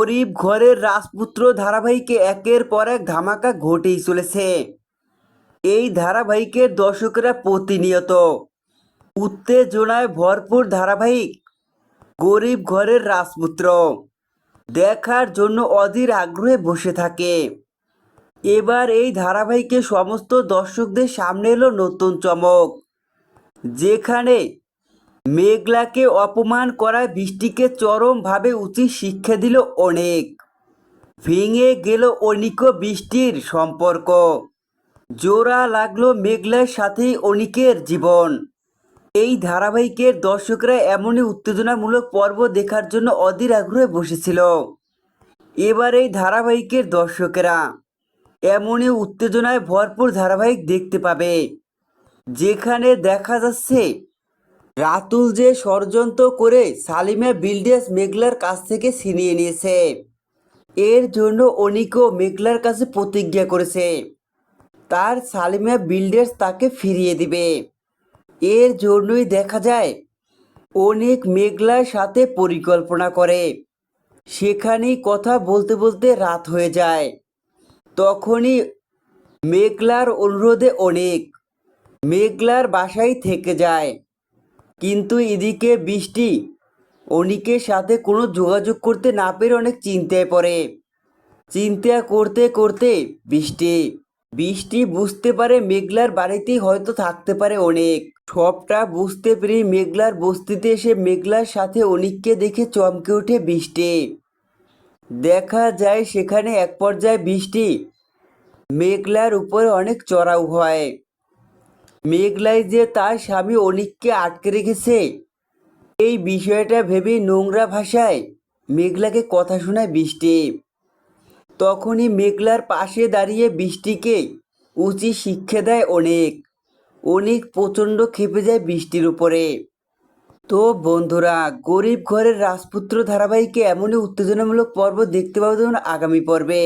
গরিব ঘরের রাজপুত্র ধারাবাহিকে একের পর এক ধামাকা ঘটেই চলেছে। এই ধারাবাহিকের দর্শকরা প্রতিনিয়ত উত্তেজনায় ভরপুর ধারাবাহিক গরিব ঘরের রাজপুত্র দেখার জন্য অধীর আগ্রহে বসে থাকে। এবার এই ধারাবাহিকে সমস্ত দর্শকদের সামনে এলো নতুন চমক, যেখানে মেঘলাকে অপমান করায় বৃষ্টিকে চরমভাবে উচিত শিক্ষা দিল অনেক। ভেঙে গেল অনিক ও বৃষ্টির সম্পর্ক, জোড়া লাগলো মেঘলার সাথেই অনিকের জীবন। এই ধারাবাহিকের দর্শকরা এমনই উত্তেজনামূলক পর্ব দেখার জন্য অধীর আগ্রহে বসেছিল। এবার এই ধারাবাহিকের দর্শকেরা এমনই উত্তেজনায় ভরপুর ধারাবাহিক দেখতে পাবে, যেখানে দেখা যাচ্ছে রাতুল যে ষড়যন্ত্র করে সালিমা বিল্ডার্স মেঘলার কাছ থেকে ছিনিয়ে নিয়েছে, এর জন্য অনিকও মেঘলার কাছে প্রতিজ্ঞা করেছে তার সালিমা বিল্ডার্স তাকে ফিরিয়ে দিবে। এর জন্যই দেখা যায় অনেক মেঘলার সাথে পরিকল্পনা করে। সেখানেই কথা বলতে বলতে রাত হয়ে যায়। তখনই মেঘলার অনুরোধে অনেক মেঘলার বাসায় থেকে যায়, কিন্তু এদিকে বৃষ্টি অনিকের সাথে কোনো যোগাযোগ করতে না পেরে অনেক চিন্তায় পড়ে। চিন্তা করতে করতে বৃষ্টি বৃষ্টি বুঝতে পারে মেঘলার বাড়িতেই হয়তো থাকতে পারে অনেক। সবটা বুঝতে পেরে মেঘলার বস্তিতে এসে মেঘলার সাথে অনিককে দেখে চমকে ওঠে বৃষ্টি। দেখা যায় সেখানে এক পর্যায়ে বৃষ্টি মেঘলার উপরে অনেক চড়াও হয়। মেঘলাই যে তার স্বামী অনিককে আটকে রেখেছে, এই বিষয়টা ভেবে নোংরা ভাষায় মেঘলাকে কথা শোনায় বৃষ্টি। তখনই মেঘলার পাশে দাঁড়িয়ে বৃষ্টিকে উচিত শিক্ষা দেয় অনেক। অনেক প্রচণ্ড ক্ষেপে যায় বৃষ্টির উপরে। তো বন্ধুরা, গরিব ঘরের রাজপুত্র ধারাবাহিকে এমনই উত্তেজনামূলক পর্ব দেখতে পাবো আগামী পর্বে।